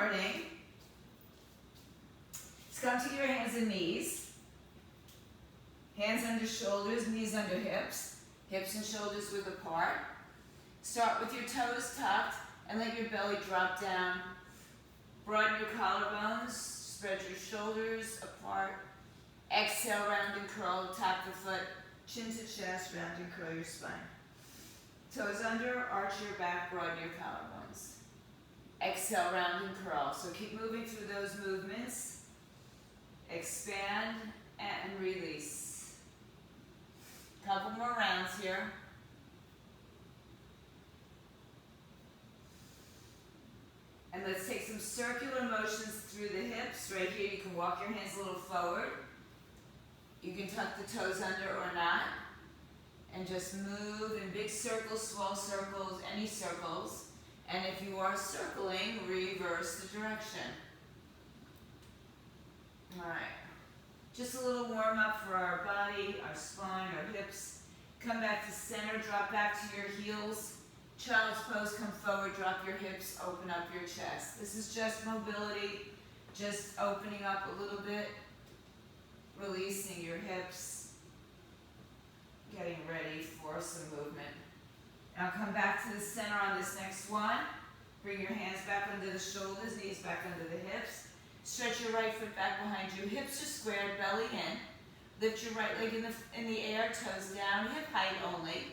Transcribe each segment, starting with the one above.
morning is come to your hands and knees. Hands under shoulders, knees under hips. Hips and shoulders width apart. Start with your toes tucked and let your belly drop down. Broaden your collarbones, spread your shoulders apart. Exhale, round and curl, tap the foot, chin to chest, round and curl your spine. Toes under, arch your back, broaden your collarbones. Exhale, round and curl. So keep moving through those movements. Expand and release. Couple more rounds here. And let's take some circular motions through the hips. Right here, you can walk your hands a little forward. You can tuck the toes under or not. And just move in big circles, small circles, any circles. And if you are circling, reverse the direction. All right. Just a little warm up for our body, our spine, our hips. Come back to center, drop back to your heels. Child's pose, come forward, drop your hips, open up your chest. This is just mobility, just opening up a little bit, releasing your hips, getting ready for some movement. Now come back to the center on this next one. Bring your hands back under the shoulders, knees back under the hips. Stretch your right foot back behind you. Hips are squared, belly in. Lift your right leg in the air, toes down, hip height only.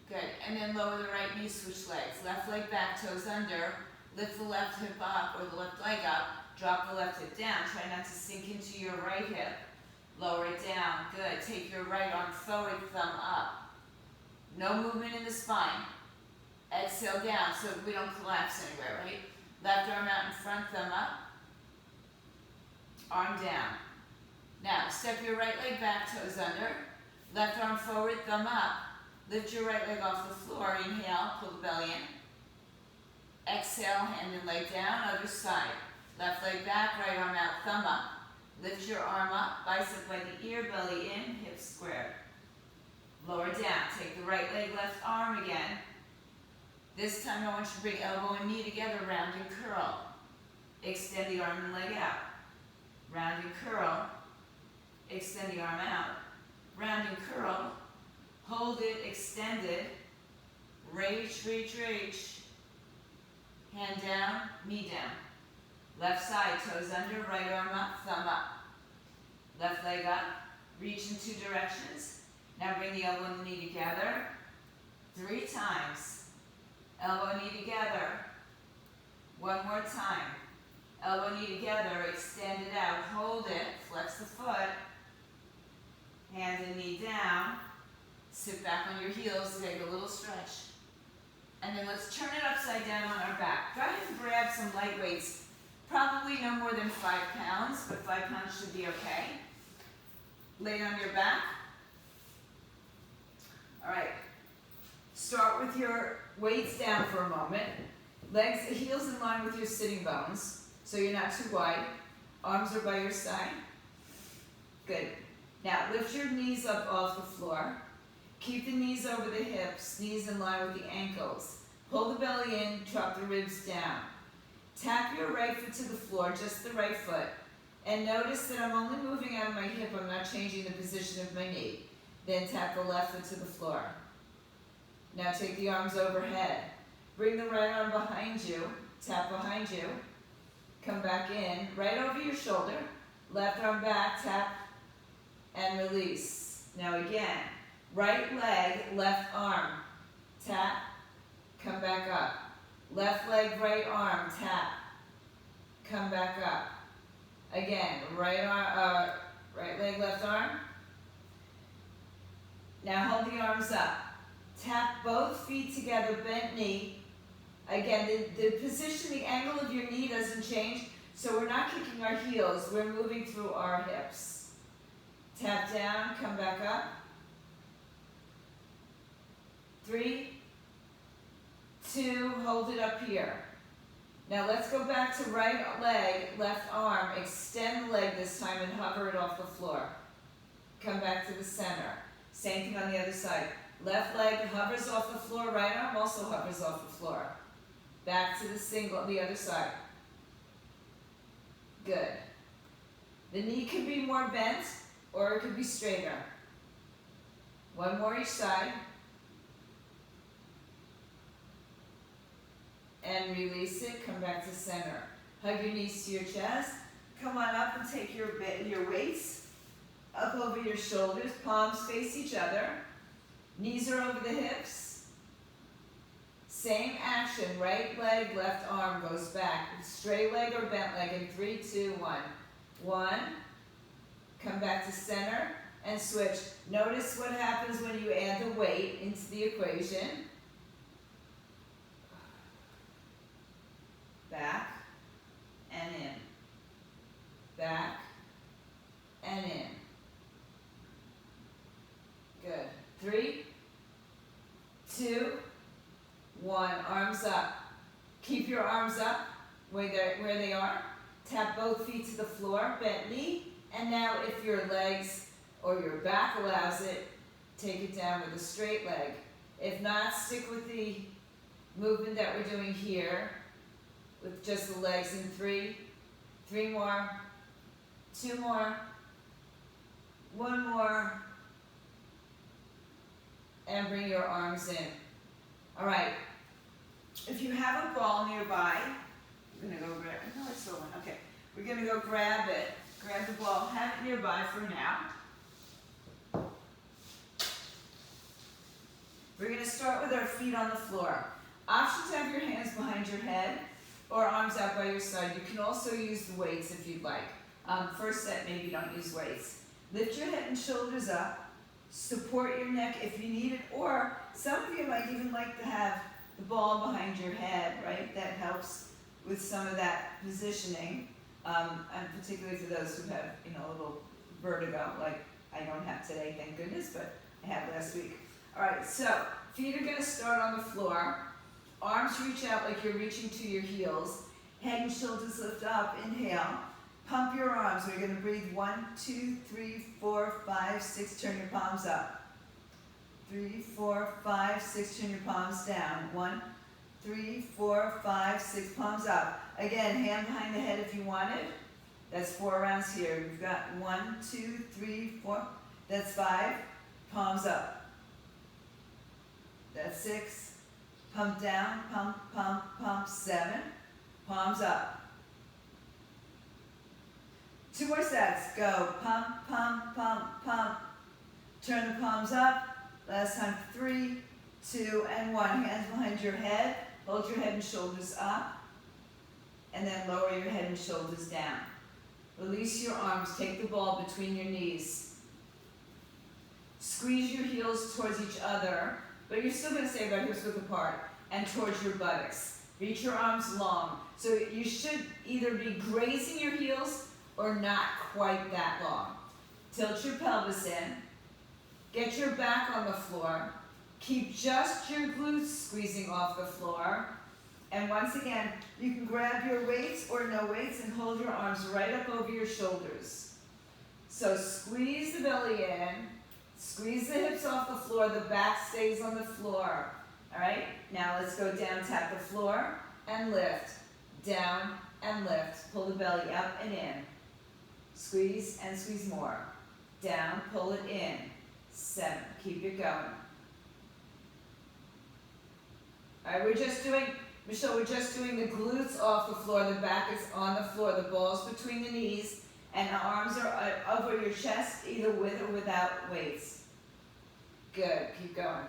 Good. And then lower the right knee, switch legs. Left leg back, toes under. Lift the left hip up or the left leg up. Drop the left hip down. Try not to sink into your right hip. Lower it down. Good. Take your right arm forward, thumb up. No movement in the spine. Exhale down so we don't collapse anywhere, right? Left arm out in front, thumb up. Arm down. Now, step your right leg back, toes under. Left arm forward, thumb up. Lift your right leg off the floor. Inhale, pull the belly in. Exhale, hand and leg down, other side. Left leg back, right arm out, thumb up. Lift your arm up, bicep by the ear, belly in, hips squared. Lower down, take the right leg, left arm again. This time I want you to bring elbow and knee together, round and curl. Extend the arm and leg out. Round and curl. Extend the arm out. Round and curl. Hold it, extend it. Reach, reach, reach. Hand down, knee down. Left side, toes under, right arm up, thumb up. Left leg up, reach in two directions. Now bring the elbow and the knee together. 3 times. Elbow and knee together. 1 more time. Elbow and knee together, extend it out, hold it, flex the foot. Hand and knee down. Sit back on your heels, take a little stretch. And then let's turn it upside down on our back. Go ahead and grab some light weights. Probably no more than 5 pounds, but 5 pounds should be okay. Lay on your back. All right. Start with your weights down for a moment. Legs, heels in line with your sitting bones, so you're not too wide. Arms are by your side. Good. Now lift your knees up off the floor. Keep the knees over the hips, knees in line with the ankles. Pull the belly in, drop the ribs down. Tap your right foot to the floor, just the right foot. And notice that I'm only moving out of my hip, I'm not changing the position of my knee. Then tap the left foot to the floor. Now take the arms overhead. Bring the right arm behind you, tap behind you. Come back in, right over your shoulder. Left arm back, tap, and release. Now again. Right leg, left arm, tap, come back up. Left leg, right arm, tap, come back up. Again, right leg, left arm. Now hold the arms up. Tap both feet together, bent knee. Again, the position, the angle of your knee doesn't change, so we're not kicking our heels, we're moving through our hips. Tap down, come back up. 3, 2, hold it up here. Now let's go back to right leg, left arm, extend the leg this time and hover it off the floor. Come back to the center. Same thing on the other side. Left leg hovers off the floor, right arm also hovers off the floor. Back to the single, the other side. Good. The knee could be more bent, or it could be straighter. One more each side. And release it, come back to center. Hug your knees to your chest. Come on up and take your weights up over your shoulders. Palms face each other. Knees are over the hips. Same action, right leg, left arm goes back. Straight leg or bent leg in 3, 2, 1. 1, come back to center and switch. Notice what happens when you add the weight into the equation. Back and in. Back and in. Good. 3, 2, 1. Arms up. Keep your arms up where they are. Tap both feet to the floor, bent knee. And now if your legs or your back allows it, take it down with a straight leg. If not, stick with the movement that we're doing here with just the legs in 3, 3 more, 2 more, 1 more, and bring your arms in. All right, if you have a ball nearby, we're gonna go grab it. No, it's the one, okay. We're gonna go grab it, grab the ball, have it nearby for now. We're gonna start with our feet on the floor. Option to have your hands behind your head or arms out by your side. You can also use the weights if you'd like. First set, maybe don't use weights. Lift your head and shoulders up. Support your neck if you need it, or some of you might even like to have the ball behind your head, right? That helps with some of that positioning, and particularly for those who have, a little vertigo, like I don't have today, thank goodness, but I had last week. All right, so feet are gonna start on the floor. Arms reach out like you're reaching to your heels. Head and shoulders lift up, inhale. Pump your arms. We're going to breathe 1, 2, 3, 4, 5, 6. Turn your palms up. 3, 4, 5, 6. Turn your palms down. 1, 3, 4, 5, 6. Palms up. Again, hand behind the head if you want it. That's 4 rounds here. We've got 1, 2, 3, 4. That's 5. Palms up. That's 6. Pump down. Pump, pump, pump. 7. Palms up. 2 more sets. Go. Pump, pump, pump, pump. Turn the palms up. Last time. 3, 2, and 1. Hands behind your head. Hold your head and shoulders up. And then lower your head and shoulders down. Release your arms. Take the ball between your knees. Squeeze your heels towards each other, but you're still going to stay about hips width apart, and towards your buttocks. Reach your arms long. So you should either be grazing your heels or not quite that long. Tilt your pelvis in. Get your back on the floor. Keep just your glutes squeezing off the floor. And once again, you can grab your weights or no weights and hold your arms right up over your shoulders. So squeeze the belly in. Squeeze the hips off the floor. The back stays on the floor. All right? Now let's go down, tap the floor, and lift. Down and lift. Pull the belly up and in. Squeeze and squeeze more. Down, pull it in. 7. Keep it going. All right, Michelle, we're just doing the glutes off the floor. The back is on the floor. The ball's between the knees, and the arms are over your chest, either with or without weights. Good. Keep going.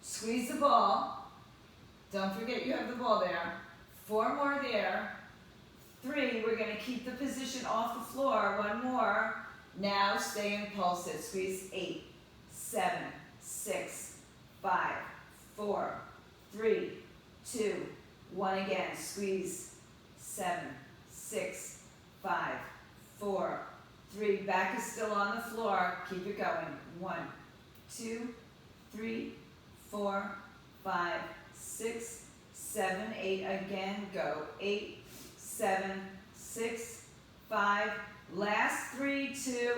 Squeeze the ball. Don't forget you have the ball there. 4 more there. 3, we're going to keep the position off the floor. 1 more. Now stay impulsive. Squeeze 8, 7, 6, 5, 4, 3, 2, 1 again. Squeeze 7, 6, 5, 4, 3. Back is still on the floor. Keep it going. 1, 2, 3, 4, 5, 6, 7, 8. Again. Go. 8, 7, 6, 5. Last 3, 2,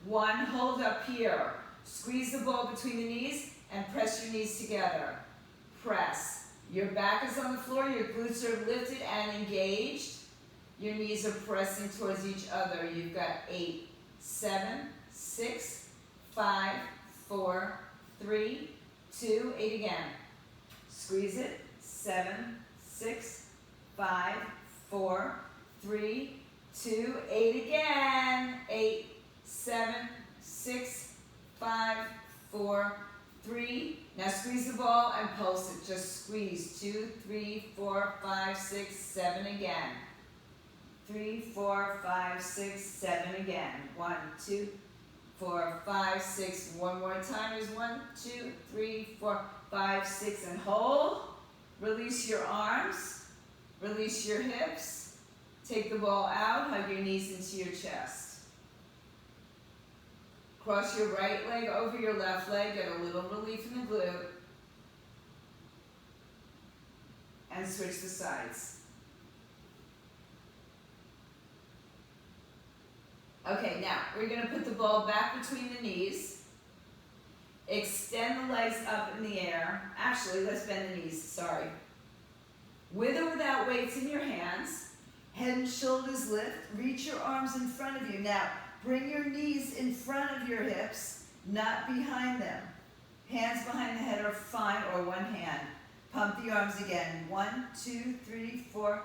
1. Hold up here. Squeeze the ball between the knees and press your knees together. Press. Your back is on the floor, your glutes are lifted and engaged. Your knees are pressing towards each other. You've got 8, 7, 6, 5, 4, 3, 2, 8 again. Squeeze it. 7, 6, 5, 4, 3, 2, 8 again. 8, 7, 6, 5, 4, 3. Now squeeze the ball and pulse it. Just squeeze. 2, 3, 4, 5, 6, 7 again. 3, 4, 5, 6, 7 again. 1, 2, 4, 5, 6. One more time is 1, 2, 3, 4, 5, 6, and hold. Release your arms. Release your hips. Take the ball out. Hug your knees into your chest. Cross your right leg over your left leg. Get a little relief in the glute. And switch the sides. Okay, now we're going to put the ball back between the knees. Extend the legs up in the air. Actually, let's bend the knees, sorry. With or without weights in your hands, head and shoulders lift. Reach your arms in front of you. Now, bring your knees in front of your hips, not behind them. Hands behind the head are fine, or one hand. Pump the arms again. 1, 2, 3, 4.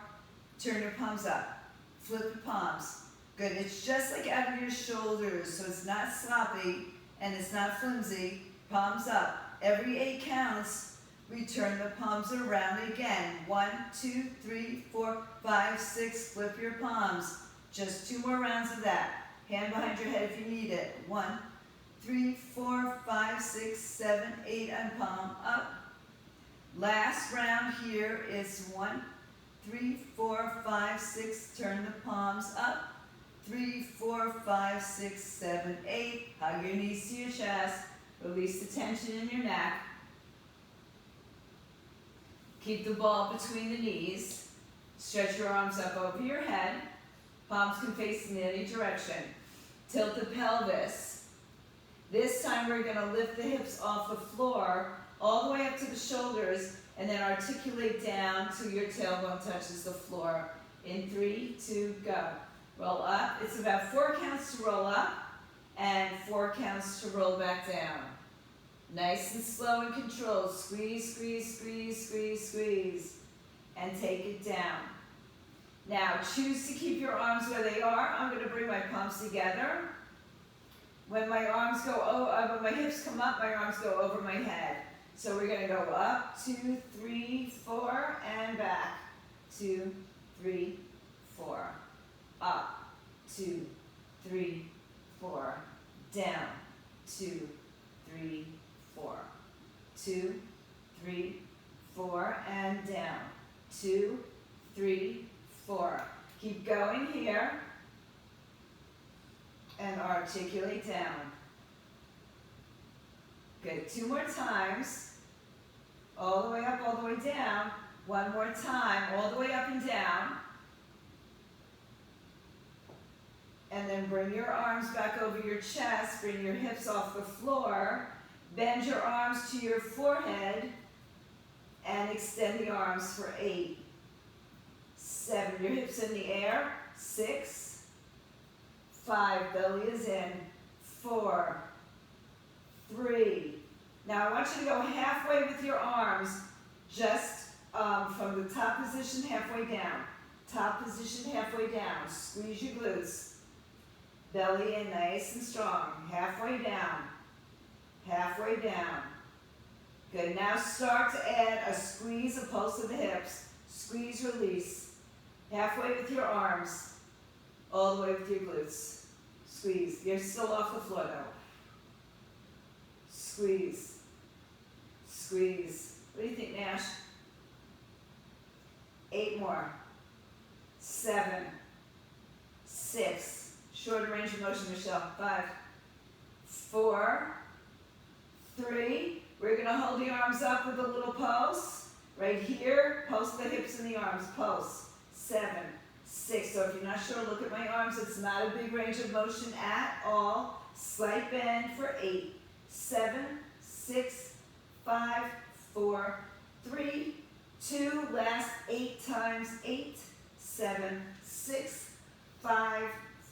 Turn your palms up. Flip the palms. Good. It's just like out of your shoulders, so it's not sloppy and it's not flimsy. Palms up. Every 8 counts. Return the palms around again. 1, 2, 3, 4, 5, 6. Flip your palms. Just 2 more rounds of that. Hand behind your head if you need it. 1, 3, 4, 5, 6, 7, 8, and palm up. Last round here is 1, 3, 4, 5, 6. Turn the palms up. 3, 4, 5, 6, 7, 8. Hug your knees to your chest. Release the tension in your neck. Keep the ball between the knees. Stretch your arms up over your head. Palms can face in any direction. Tilt the pelvis. This time we're going to lift the hips off the floor all the way up to the shoulders and then articulate down till your tailbone touches the floor. In 3, 2, go. Roll up. It's about 4 counts to roll up and 4 counts to roll back down. Nice and slow and controlled. Squeeze, squeeze, squeeze, squeeze, squeeze. And take it down. Now choose to keep your arms where they are. I'm going to bring my palms together. When my arms go when my hips come up, my arms go over my head. So we're going to go up, 2, 3, 4, and back. 2, 3, 4. Up, 2, 3, 4. Down, 2, 3, 4. 2, 3, 4, and down. 2, 3, 4. Keep going here. And articulate down. Good. 2 more times. All the way up, all the way down. 1 more time. All the way up and down. And then bring your arms back over your chest. Bring your hips off the floor. Bend your arms to your forehead. And extend the arms for 8, 7. Your hips in the air. 6, 5. Belly is in. 4, 3. Now I want you to go halfway with your arms. Just from the top position halfway down. Top position halfway down. Squeeze your glutes. Belly in nice and strong. Halfway down. Halfway down. Good. Now start to add a squeeze, a pulse of the hips. Squeeze, release. Halfway with your arms. All the way with your glutes. Squeeze. You're still off the floor though. Squeeze. Squeeze. What do you think, Nash? 8 more. 7, 6. Shorter range of motion, Michelle. 5, 4, 3. We're going to hold the arms up with a little pulse. Right here, pulse the hips and the arms. Pulse. 7, 6. So if you're not sure, look at my arms. It's not a big range of motion at all. Slight bend for 8, 7, 6, 5, 4, 3, 2, last 8 times, 8, 7, 6, 5,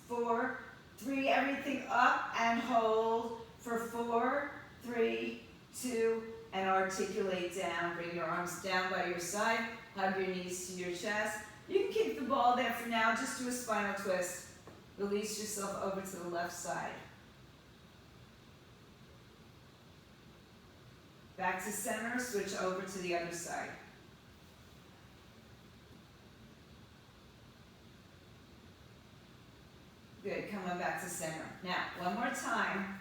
4, 3, everything up and hold for 4, 3, 2, and articulate down. Bring your arms down by your side, hug your knees to your chest. You can keep the ball there for now, just do a spinal twist. Release yourself over to the left side. Back to center, switch over to the other side. Good, come on back to center. Now, one more time.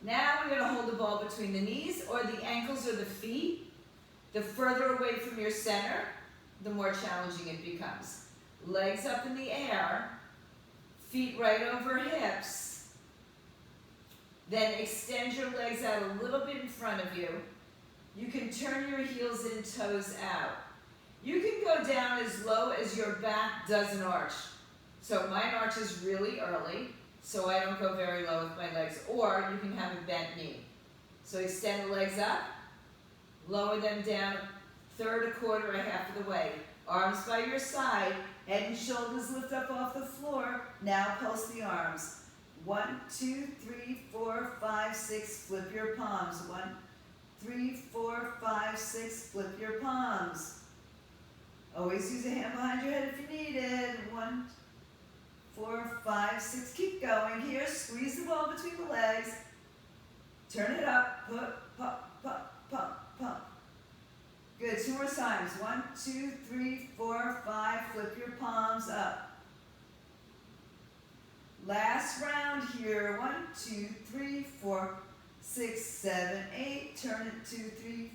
Now we're gonna hold the ball between the knees or the ankles or the feet. The further away from your center, the more challenging it becomes. Legs up in the air, feet right over hips. Then extend your legs out a little bit in front of you. You can turn your heels and toes out. You can go down as low as your back doesn't arch. So mine arches really early, so I don't go very low with my legs. Or you can have a bent knee. So extend the legs up, lower them down a third, a quarter, a half of the way. Arms by your side, head and shoulders lift up off the floor. Now pulse the arms. 1, 2, 3, 4, 5, 6, flip your palms. 1, 3, 4, 5, 6, flip your palms. Always use a hand behind your head if you need it. 1, 4, 5, 6, keep going here. Squeeze the ball between the legs. Turn it up, put, pop, pop, pop, pop. Good, 2 more times. 1, 2, 3, 4, 5, flip your palms up. Last round here. 1, 2, 3, 4, 6, 7, 8. Turn it 2, 3,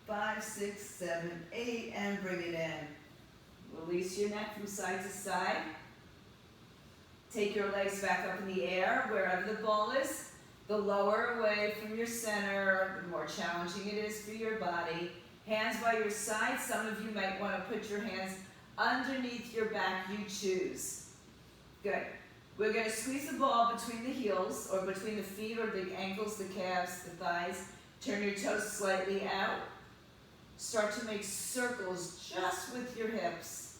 5, 6, 7, 8, and bring it in. Release your neck from side to side. Take your legs back up in the air, wherever the ball is. The lower away from your center, the more challenging it is for your body. Hands by your side. Some of you might want to put your hands underneath your back. You choose. Good. We're going to squeeze the ball between the heels, or between the feet, or the ankles, the calves, the thighs. Turn your toes slightly out. Start to make circles just with your hips.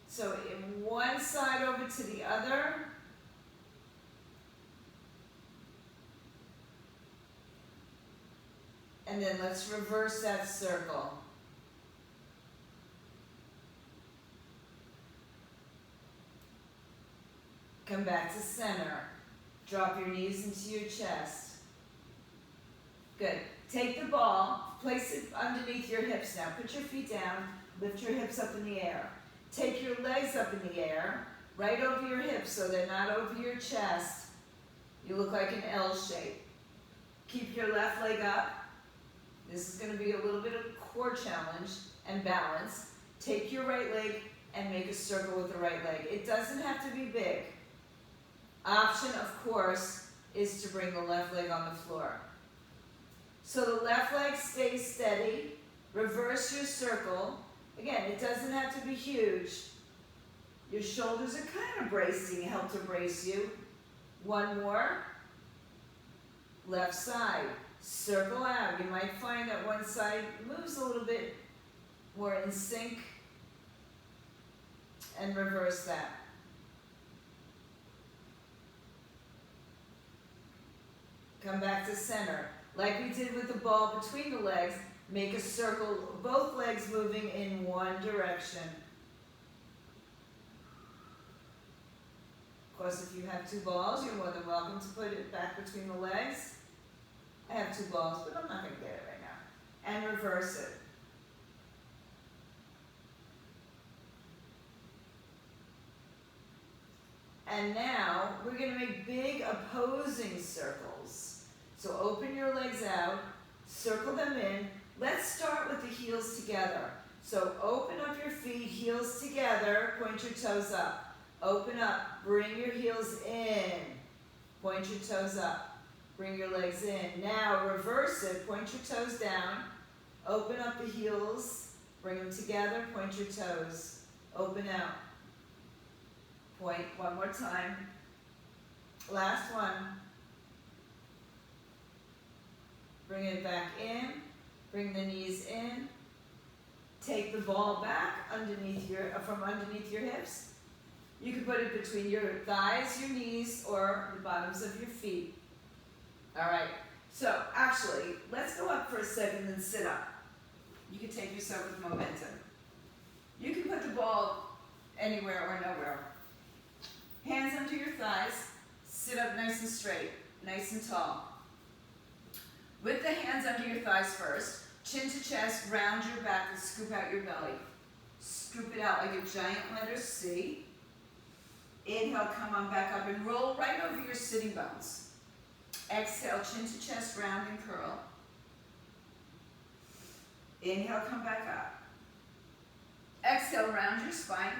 So in one side over to the other. And then let's reverse that circle. Come back to center. Drop your knees into your chest. Good. Take the ball, place it underneath your hips now. Put your feet down, lift your hips up in the air. Take your legs up in the air, right over your hips so they're not over your chest. You look like an L shape. Keep your left leg up. This is going to be a little bit of a core challenge and balance. Take your right leg and make a circle with the right leg. It doesn't have to be big. Option, of course, is to bring the left leg on the floor. So the left leg stays steady. Reverse your circle. Again, it doesn't have to be huge. Your shoulders are kind of bracing, help to brace you. One more. Left side. Circle out. You might find that one side moves a little bit more in sync. And reverse that. Come back to center. Like we did with the ball between the legs, make a circle, both legs moving in one direction. Of course, if you have 2 balls, you're more than welcome to put it back between the legs. I have 2 balls, but I'm not going to get it right now. And reverse it. And now, we're going to make big opposing circles. So open your legs out, circle them in. Let's start with the heels together. So open up your feet, heels together, point your toes up. Open up, bring your heels in. Point your toes up, bring your legs in. Now reverse it, point your toes down. Open up the heels, bring them together, point your toes. Open out. Point one more time. Last one. Bring it back in. Bring the knees in. take the ball back from underneath your hips. You can put it between your thighs, your knees, or the bottoms of your feet. All right, so actually, let's go up for a second and sit up. You can take yourself with momentum. You can put the ball anywhere or nowhere. Hands under your thighs, sit up nice and straight, nice and tall. With the hands under your thighs first, chin to chest, round your back and scoop out your belly. Scoop it out like a giant letter C. Inhale, come on back up and roll right over your sitting bones. Exhale, chin to chest, round and curl. Inhale, come back up. Exhale, round your spine.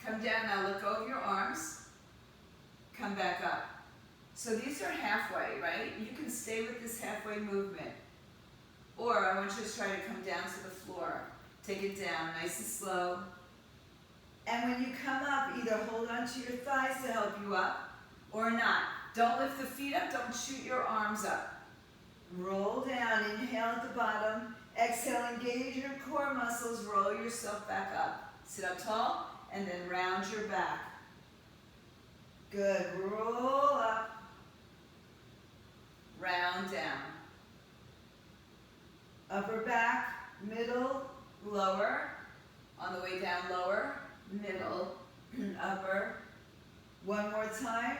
Come down, now let go of your arms. Come back up. So these are halfway, right? You can stay with this halfway movement. Or I want you to try to come down to the floor. Take it down, nice and slow. And when you come up, either hold onto your thighs to help you up, or not. Don't lift the feet up, don't shoot your arms up. Roll down, inhale at the bottom. Exhale, engage your core muscles, roll yourself back up. Sit up tall, and then round your back. Good, roll up. Round down. Upper back, middle, lower. On the way down, lower, middle, upper. One more time.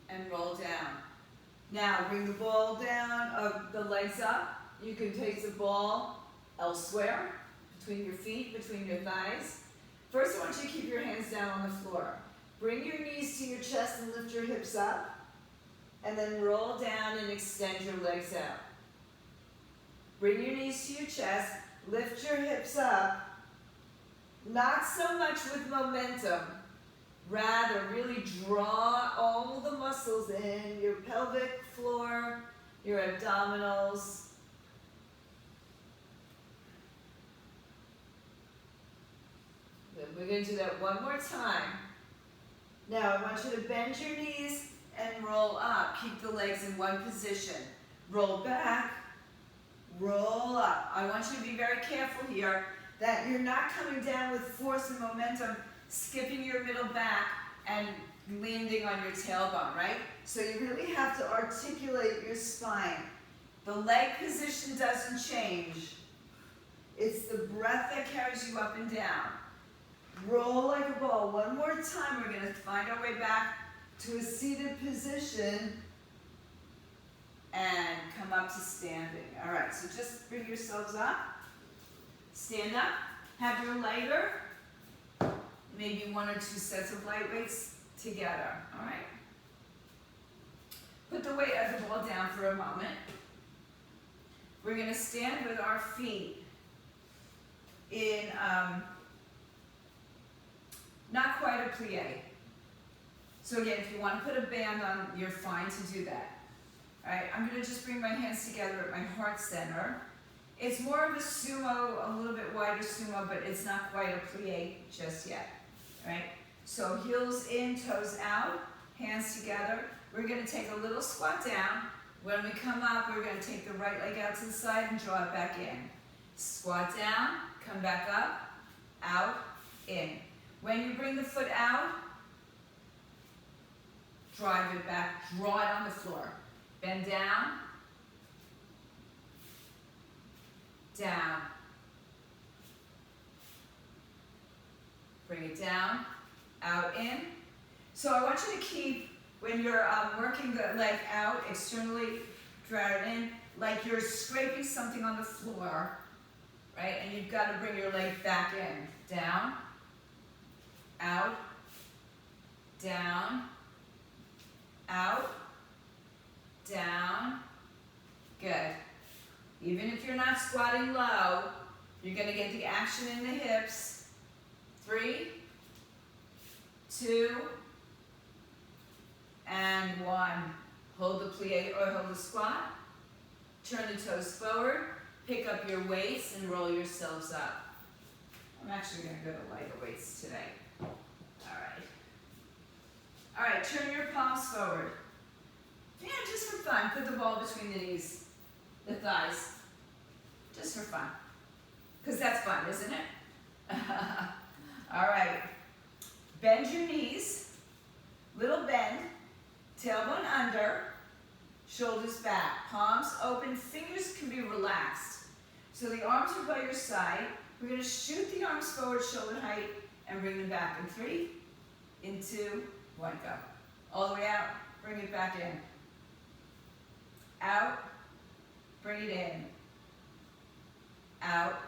And roll down. Now bring the ball down, the legs up. You can take the ball elsewhere, between your feet, between your thighs. First, I want you to keep your hands down on the floor. Bring your knees to your chest and lift your hips up. And then roll down and extend your legs out. Bring your knees to your chest, lift your hips up. Not so much with momentum. Rather, really draw all the muscles in, your pelvic floor, your abdominals. Then we're going to do that one more time. Now, I want you to bend your knees and roll up. Keep the legs in one position. Roll back, roll up. I want you to be very careful here that you're not coming down with force and momentum, skipping your middle back and landing on your tailbone, right? So you really have to articulate your spine. The leg position doesn't change. It's the breath that carries you up and down. Roll like a ball. One more time, we're gonna find our way back to a seated position and come up to standing. All right, so just bring yourselves up. Stand up. Have your lighter, maybe 1 or 2 sets of light weights together, all right? Put the weight of the ball down for a moment. We're gonna stand with our feet in not quite a plie. So again, if you want to put a band on, you're fine to do that. All right, I'm going to just bring my hands together at my heart center. It's more of a sumo, a little bit wider sumo, but it's not quite a plie just yet. All right, so heels in, toes out, hands together. We're going to take a little squat down. When we come up, we're going to take the right leg out to the side and draw it back in. Squat down, come back up, out, in. When you bring the foot out, drive it back, draw it on the floor. Bend down, down. Bring it down, out, in. So I want you to keep, when you're working the leg out externally, drive it in, like you're scraping something on the floor, right? And you've got to bring your leg back in. Down, out, down, out, down. Good. Even if you're not squatting low, you're going to get the action in the hips. 3, 2, and 1. Hold the plie or hold the squat. Turn the toes forward. Pick up your weights and roll yourselves up. I'm actually going to go to lighter weights today. All right, turn your palms forward. Yeah, just for fun, put the ball between the knees, the thighs. just for fun. Because that's fun, isn't it? All right. Bend your knees, little bend, tailbone under, shoulders back, palms open, fingers can be relaxed. So the arms are by your side. We're going to shoot the arms forward, shoulder height, and bring them back in 3, in 2, 1, go. All the way out, bring it back in. Out, bring it in. Out,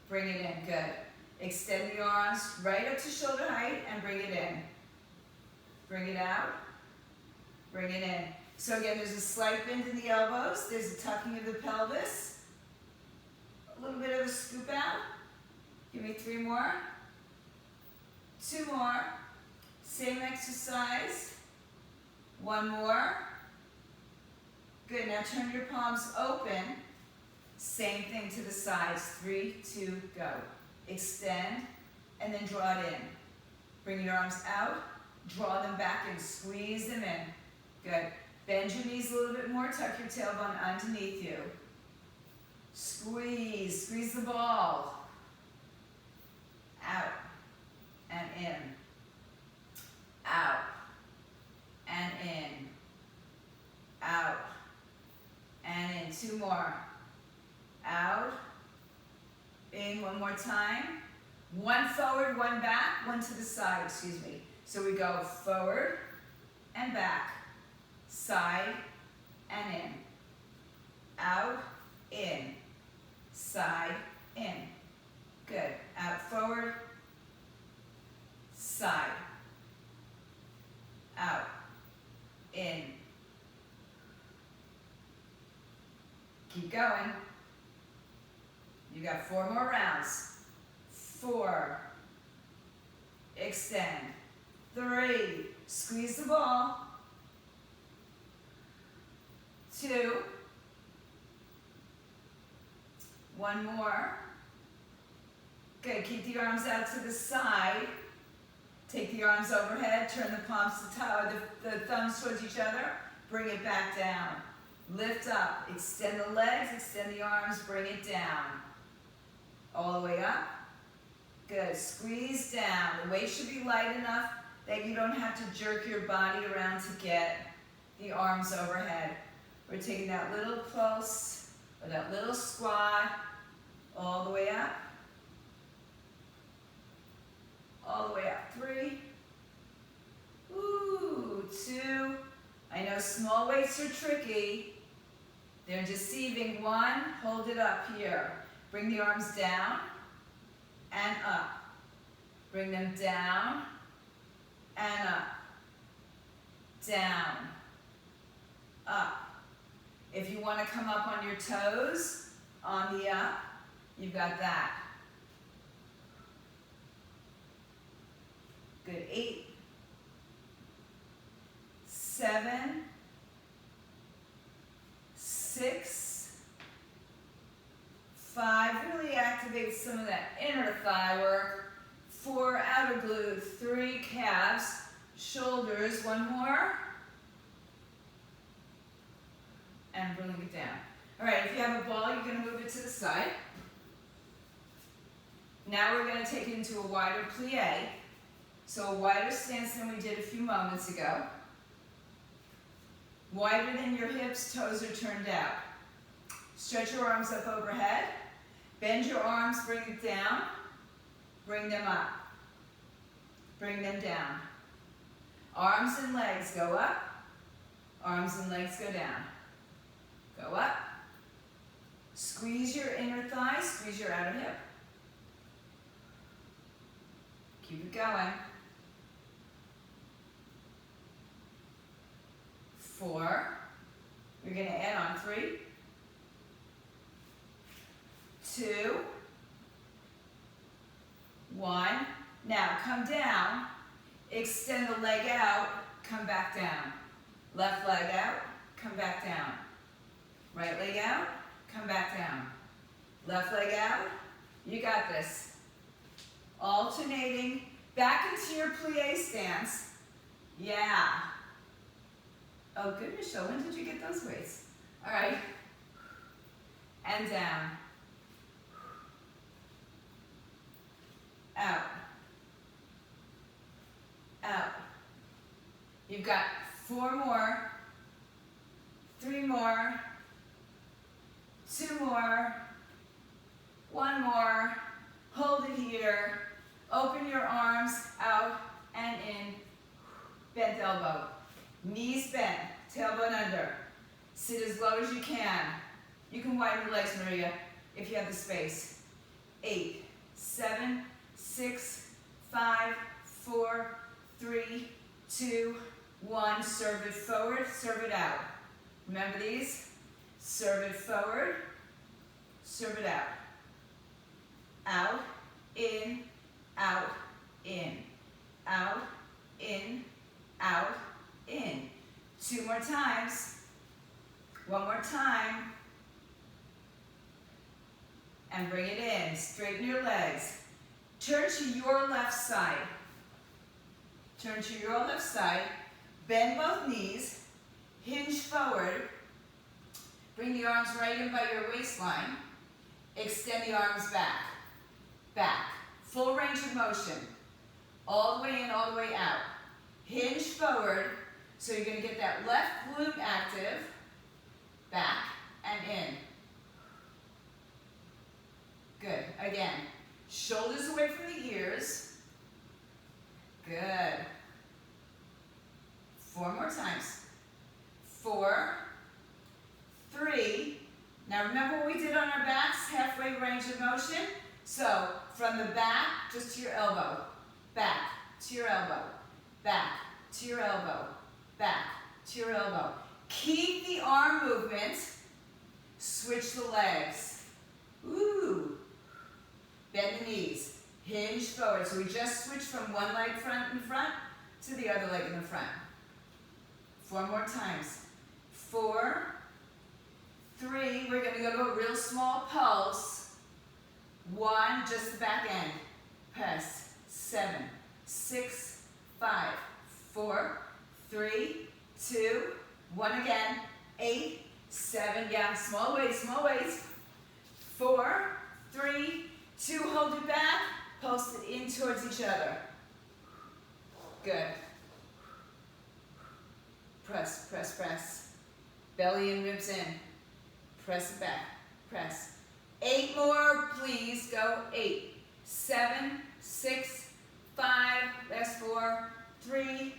bring it in, good. Extend the arms right up to shoulder height and bring it in. Bring it out, bring it in. So again, there's a slight bend in the elbows, there's a tucking of the pelvis, a little bit of a scoop out. Give me 3 more, 2 more, same exercise, 1 more. Good, now turn your palms open, same thing to the sides, 3, 2, go. Extend, and then draw it in. Bring your arms out, draw them back and squeeze them in. Good. Bend your knees a little bit more, tuck your tailbone underneath you. Squeeze, squeeze the ball. Out and in. Out and in. Out and in. 2 more. Out. In, 1 more time. 1 forward, 1 back, 1 to the side, excuse me. So we go forward and back, side and in. Out, in, side, in. Good. Out, forward, side. Out, in. Keep going. You got 4 more rounds. 4. Extend. 3. Squeeze the ball. 2. 1 more. Good. Keep the arms out to the side. Take the arms overhead. Turn the palms to the thumbs towards each other. Bring it back down. Lift up. Extend the legs. Extend the arms. Bring it down. All the way up. Good. Squeeze down. The weight should be light enough that you don't have to jerk your body around to get the arms overhead. We're taking that little pulse or that little squat all the way up. All the way up. 3. Ooh, 2. I know small weights are tricky. They're deceiving. 1. Hold it up here. Bring the arms down and up. Bring them down and up. Down. Up. If you want to come up on your toes, on the up, you've got that. Good. 8. 7. 6. 5, really activate some of that inner thigh work. 4, outer glutes. 3, calves, shoulders. 1 more. And bring it down. All right, if you have a ball, you're going to move it to the side. Now we're going to take it into a wider plie. So a wider stance than we did a few moments ago. Wider than your hips, toes are turned out. Stretch your arms up overhead. Bend your arms, bring it down. Bring them up. Bring them down. Arms and legs go up. Arms and legs go down. Go up. Squeeze your inner thigh, squeeze your outer hip. Keep it going. 4. You're going to add on 3. 2. 1. Now come down, extend the leg out, come back down. Left leg out, come back down. Right leg out, come back down. Left leg out, you got this. Alternating back into your plie stance. Yeah. Oh goodness, Michelle, when did you get those weights? All right. And down. You've got 4 more, 3 more, 2 more, 1 more. Hold it here. Open your arms out and in. Bent elbow. Knees bent, tailbone under. Sit as low as you can. You can widen your legs, Maria, if you have the space. 8, 7, 6, 5, 4, 3, 2, 1. Serve it forward, serve it out. Remember these? Serve it forward, serve it out. Out, in, out, in. Out, in, out, in. 2 more times. 1 more time. And bring it in. Straighten your legs. Turn to your left side. Turn to your left side. Bend both knees. Hinge forward. Bring the arms right in by your waistline. Extend the arms back. Back. Full range of motion. All the way in, all the way out. Hinge forward. So you're going to get that left glute active. Back and in. Good. Again. Shoulders away from the ears. Good. 4 more times. 4, 3. Now remember what we did on our backs? Halfway range of motion. So from the back, just to your elbow. Back to your elbow. Back to your elbow. Back to your elbow. Keep the arm movement. Switch the legs. Ooh. Bend the knees. Hinge forward. So we just switched from one leg in front to the other leg in the front. 4 more times. 4, 3. We're going to go to a real small pulse. 1, just the back end. Press. 7, 6, 5, 4, 3, 2, 1 again. 8, 7. Yeah, small weights, small weights. 4, 3, 2. Hold it back. Pulse it in towards each other. Good. Press, press, press. Belly and ribs in. Press it back. Press. 8 more, please. Go. 8, 7, 6, 5. Last 4, 3,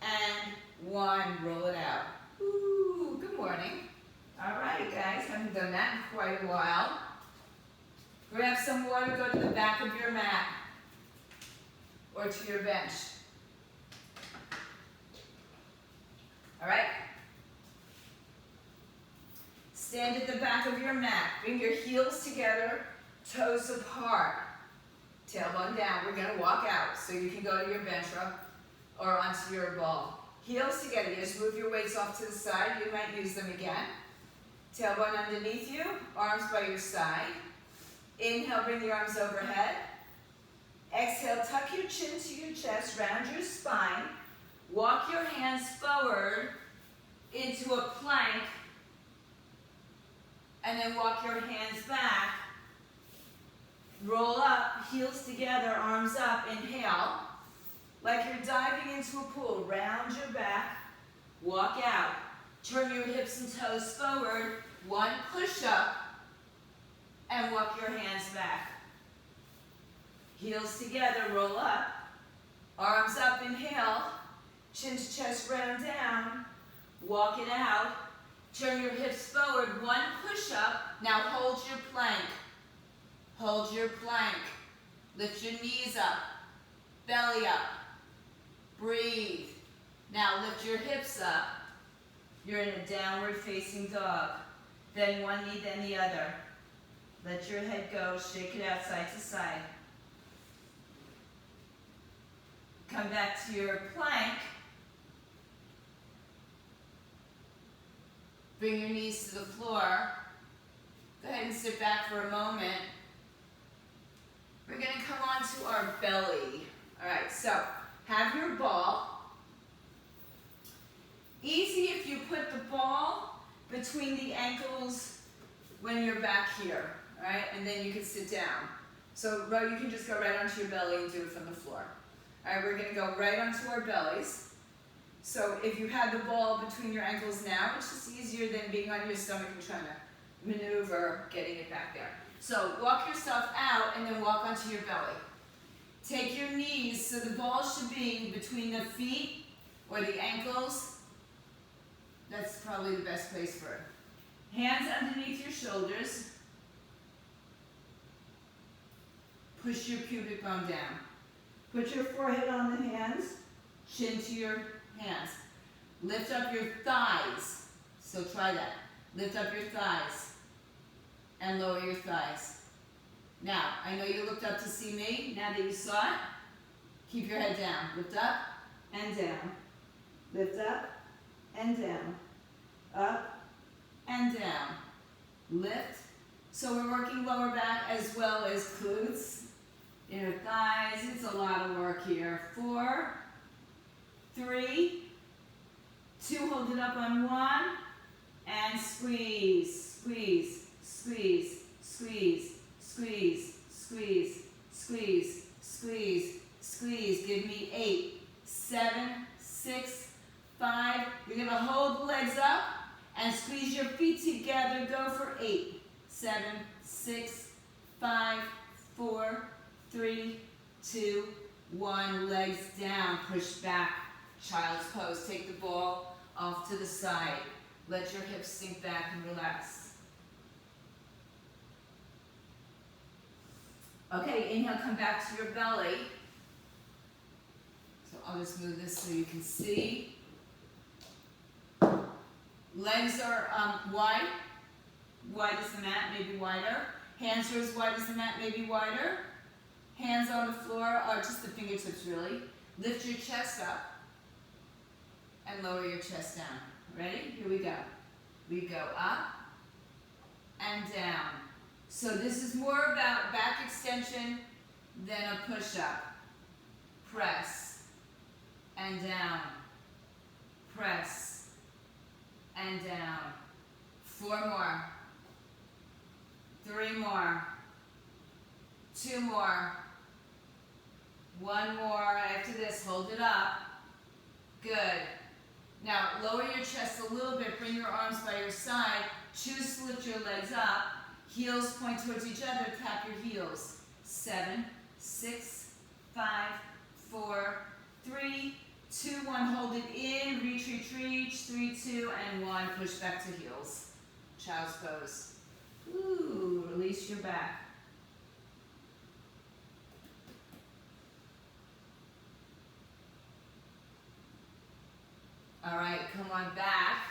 and 1. Roll it out. Ooh, good morning. All right, guys. Haven't done that in quite a while. Grab some water. Go to the back of your mat or to your bench. All right? Stand at the back of your mat. Bring your heels together, toes apart. Tailbone down. We're going to walk out so you can go to your bench or onto your ball. Heels together. You just move your weights off to the side. You might use them again. Tailbone underneath you, arms by your side. Inhale, bring your arms overhead. Exhale, tuck your chin to your chest, round your spine. Walk your hands forward into a plank, and then walk your hands back. Roll up, heels together, arms up, inhale. Like you're diving into a pool, round your back, walk out. Turn your hips and toes forward, 1 push-up, and walk your hands back. Heels together, roll up, arms up, inhale. Chin to chest, round down. Walk it out. Turn your hips forward. 1 push-up. Now hold your plank. Hold your plank. Lift your knees up. Belly up. Breathe. Now lift your hips up. You're in a downward facing dog. Then one knee, then the other. Let your head go. Shake it out side to side. Come back to your plank. Bring your knees to the floor. Go ahead and sit back for a moment. We're going to come onto our belly. All right, so have your ball. Easy if you put the ball between the ankles when you're back here, all right? And then you can sit down. So you can just go right onto your belly and do it from the floor. All right, we're going to go right onto our bellies. So if you had the ball between your ankles now, it's just easier than being on your stomach and trying to maneuver getting it back there. So walk yourself out and then walk onto your belly. Take your knees, so the ball should be between the feet or the ankles. That's probably the best place for it. Hands underneath your shoulders. Push your pubic bone down. Put your forehead on the hands, chin to your hands. Lift up your thighs. So try that. Lift up your thighs and lower your thighs. Now, I know you looked up to see me. Now that you saw it, keep your head down. Lift up and down. Lift up and down. Up and down. Lift. So we're working lower back as well as glutes, inner thighs. It's a lot of work here. 4, 3, 2, hold it up on 1, and squeeze, squeeze, squeeze, squeeze, squeeze, squeeze, squeeze, squeeze, squeeze. Give me 8, 7, 6, 5. You're going to hold the legs up and squeeze your feet together. Go for 8, 7, 6, 5, 4, 3, 2, 1. Legs down. Push back. Child's pose. Take the ball off to the side. Let your hips sink back and relax. Okay, inhale, come back to your belly. So I'll just move this so you can see. Legs are wide as the mat, maybe wider. Hands are as wide as the mat, maybe wider. Hands on the floor, or just the fingertips really. Lift your chest up and lower your chest down. Ready? Here we go. We go up and down. So this is more about back extension than a push-up. Press and down. Press and down. 4 more. 3 more. 2 more. 1 more. After this, hold it up. Good. Now, lower your chest a little bit. Bring your arms by your side. Choose to lift your legs up. Heels point towards each other. Tap your heels. 7, 6, 5, 4, 3, 2, 1. Hold it in. Reach, reach, reach. 3, 2, and 1. Push back to heels. Child's pose. Ooh, release your back. All right, come on back.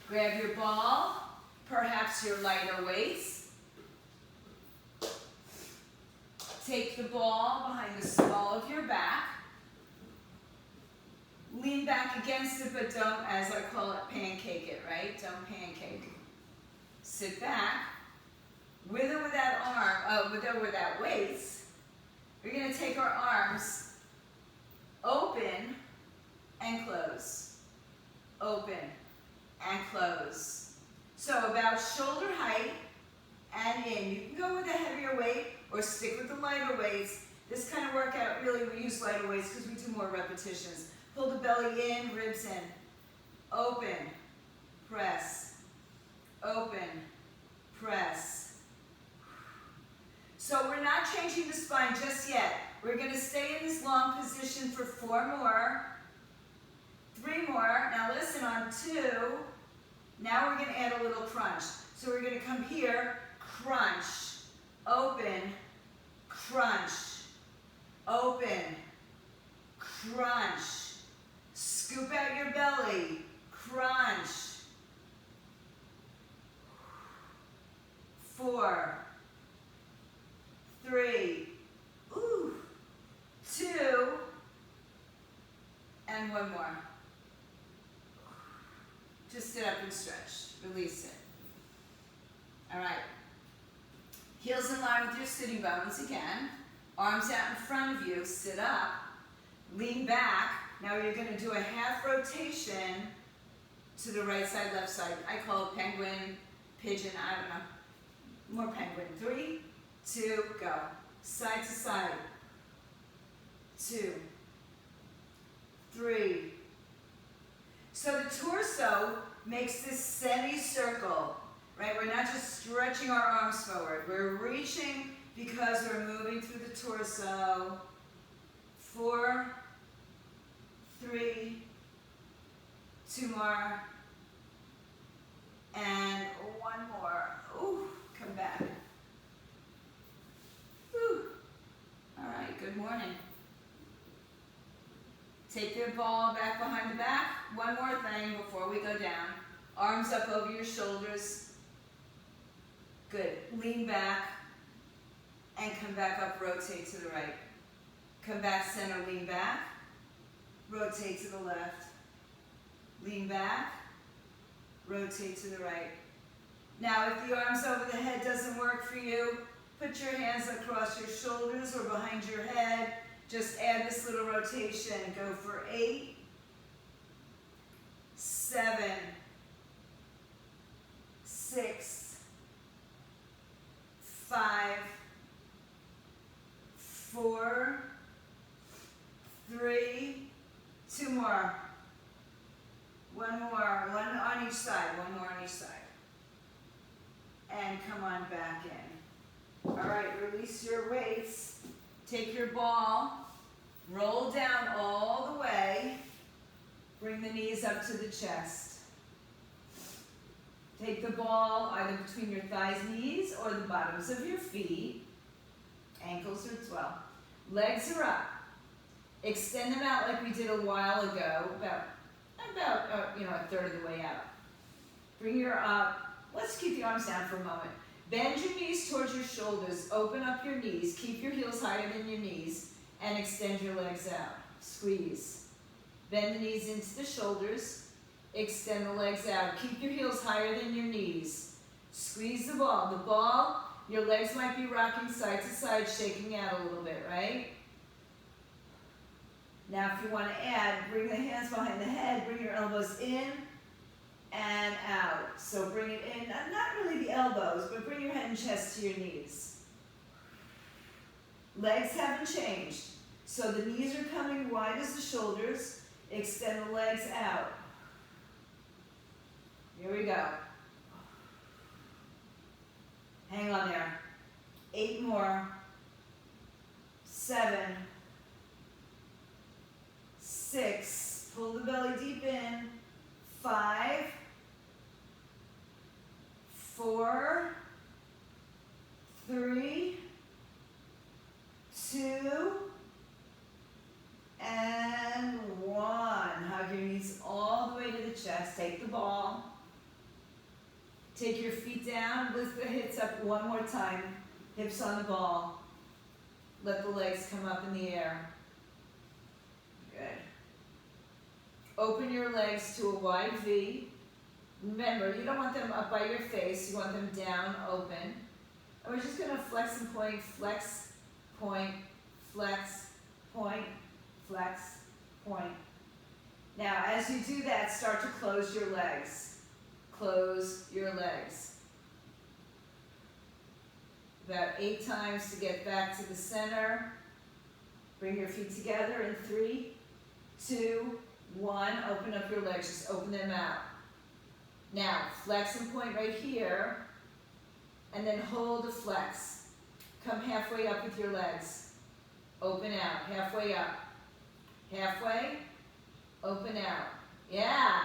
Grab your ball, perhaps your lighter weights. Take the ball behind the small of your back. Lean back against it, but don't, as I call it, pancake it, right? Don't pancake. Sit back. With or without with or without weights, we're going to take our arms open and close. Open and close. So about shoulder height and in. You can go with a heavier weight or stick with the lighter weights. This kind of workout, really, we use lighter weights because we do more repetitions. Pull the belly in, ribs in. Open, press, open, press. So we're not changing the spine just yet. We're going to stay in this long position for 4 more. 3 more. Now listen, on 2, now we're going to add a little crunch. So we're going to come here, crunch, open, crunch, open, crunch. Scoop out your belly, crunch. 4, 3, 2, and 1 more. Just sit up and stretch. Release it. All right. Heels in line with your sitting bones again. Arms out in front of you. Sit up. Lean back. Now you're going to do a half rotation to the right side, left side. I call it penguin, pigeon, I don't know. More penguin. 3, 2, go. Side to side. 2, 3, So the torso makes this semicircle, right? We're not just stretching our arms forward. We're reaching because we're moving through the torso. 4, 3, 2 more, and 1 more. Ooh, come back. Whew. All right, good morning. Take your ball back behind the back. One more thing before we go down. Arms up over your shoulders. Good. Lean back and come back up, rotate to the right. Come back center, lean back. Rotate to the left. Lean back. Rotate to the right. Now, if the arms over the head doesn't work for you, put your hands across your shoulders or behind your head. Just add this little rotation. Go for 8, 7, 6, 5, 4, 3, 2 more. 1 more, 1 on each side, 1 more on each side. And come on back in. All right, release your weights. Take your ball, roll down all the way. Bring the knees up to the chest. Take the ball either between your thighs, knees, or the bottoms of your feet. Ankles are as well. Legs are up. Extend them out like we did a while ago, about a third of the way out. Bring your up. Let's keep the arms down for a moment. Bend your knees towards your shoulders. Open up your knees. Keep your heels higher than your knees and extend your legs out. Squeeze. Bend the knees into the shoulders. Extend the legs out. Keep your heels higher than your knees. Squeeze the ball. The ball, your legs might be rocking side to side, shaking out a little bit, right? Now, if you want to add, bring the hands behind the head, bring your elbows in and out. So bring it in, not really the elbows, but bring your head and chest to your knees. Legs haven't changed. So the knees are coming wide as the shoulders. Extend the legs out. Here we go. Hang on there. 8 more. 7. 6. Pull the belly deep in. 5. 4. 3. 2. And 1. Hug your knees all the way to the chest. Take the ball. Take your feet down. Lift the hips up one more time. Hips on the ball. Let the legs come up in the air. Good. Open your legs to a wide V. Remember, you don't want them up by your face. You want them down, open. And we're just going to flex and point, flex, point, flex, point, flex, point. Now, as you do that, start to close your legs. Close your legs. About 8 times to get back to the center. Bring your feet together in 3, 2, 1. Open up your legs. Just open them out. Now, flex and point right here. And then hold a flex. Come halfway up with your legs. Open out. Halfway up. Halfway. Open out. Yeah.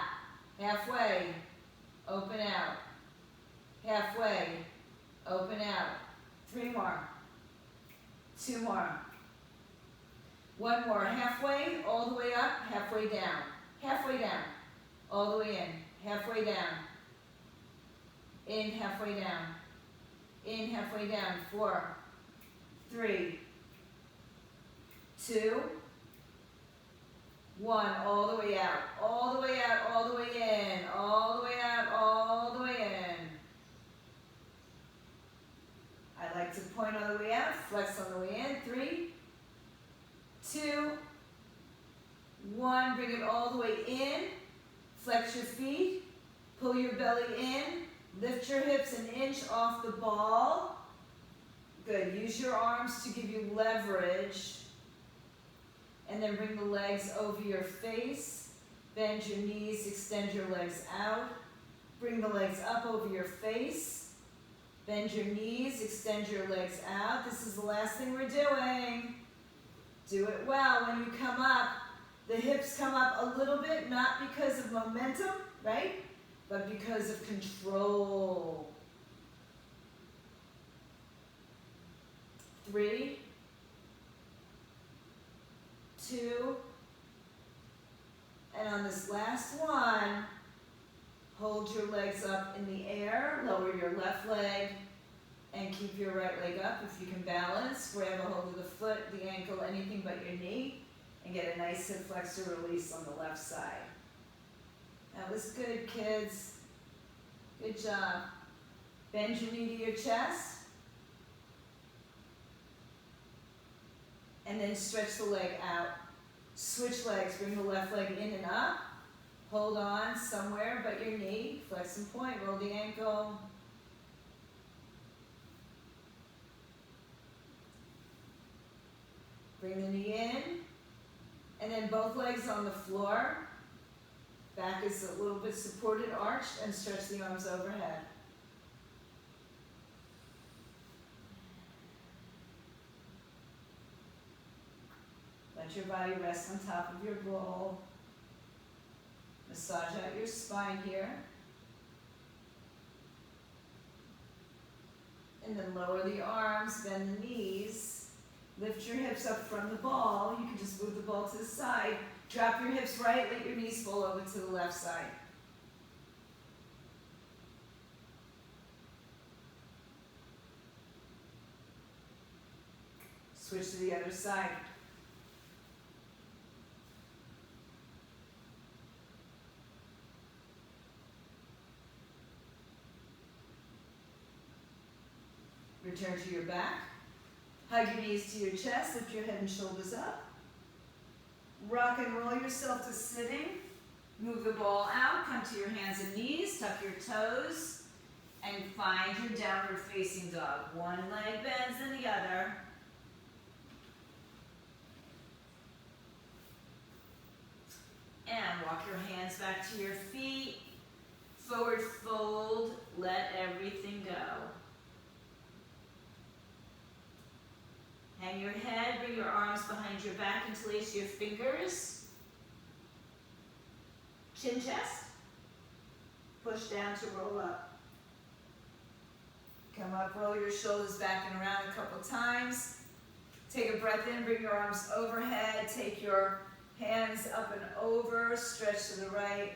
Halfway. Open out. Halfway. Open out. 3 more. 2 more. 1 more. Halfway, all the way up, halfway down. Halfway down. All the way in. Halfway down. In, halfway down. In, halfway down. 4, 3, 2, 1. All the way out. All the way out. All the way in. All the way out. All the way in. I like to point on the way out. Flex on the way in. 3, 2, 1. Bring it all the way in. Flex your feet. Pull your belly in. Lift your hips an inch off the ball. Good. Use your arms to give you leverage. And then bring the legs over your face. Bend your knees, extend your legs out. Bring the legs up over your face. Bend your knees, extend your legs out. This is the last thing we're doing. Do it well. When you come up, the hips come up a little bit, not because of momentum, right? But because of control. 3, 2, and on this last one, hold your legs up in the air, lower your left leg, and keep your right leg up if you can balance. Grab a hold of the foot, the ankle, anything but your knee, and get a nice hip flexor release on the left side. That was good, kids. Good job. Bend your knee to your chest. And then stretch the leg out. Switch legs, bring the left leg in and up. Hold on somewhere but your knee. Flex and point, roll the ankle. Bring the knee in. And then both legs on the floor. Back is a little bit supported, arched, and stretch the arms overhead. Let your body rest on top of your bowl. Massage out your spine here. And then lower the arms, bend the knees. Lift your hips up from the ball. You can just move the ball to the side. Drop your hips right, let your knees fall over to the left side. Switch to the other side. Return to your back. Hug your knees to your chest, lift your head and shoulders up. Rock and roll yourself to sitting. Move the ball out, come to your hands and knees, tuck your toes, and find your downward facing dog. One leg bends and the other. And walk your hands back to your feet. Forward fold, let everything go. Hang your head, bring your arms behind your back, interlace your fingers. Chin chest. Push down to roll up. Come up, roll your shoulders back and around a couple times. Take a breath in, bring your arms overhead, take your hands up and over, stretch to the right.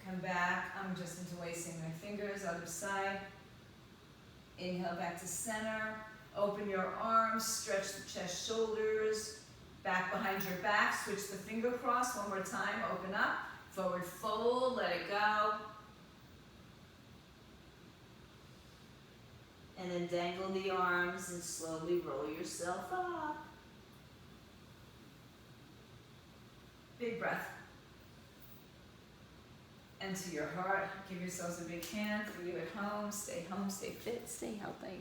Come back, I'm just interlacing my fingers, other side. Inhale back to center. Open your arms, stretch the chest, shoulders, back behind your back, switch the finger cross one more time, open up, forward fold, let it go. And then dangle the arms and slowly roll yourself up. Big breath. And to your heart, give yourselves a big hand. For you at home, stay fit, stay healthy.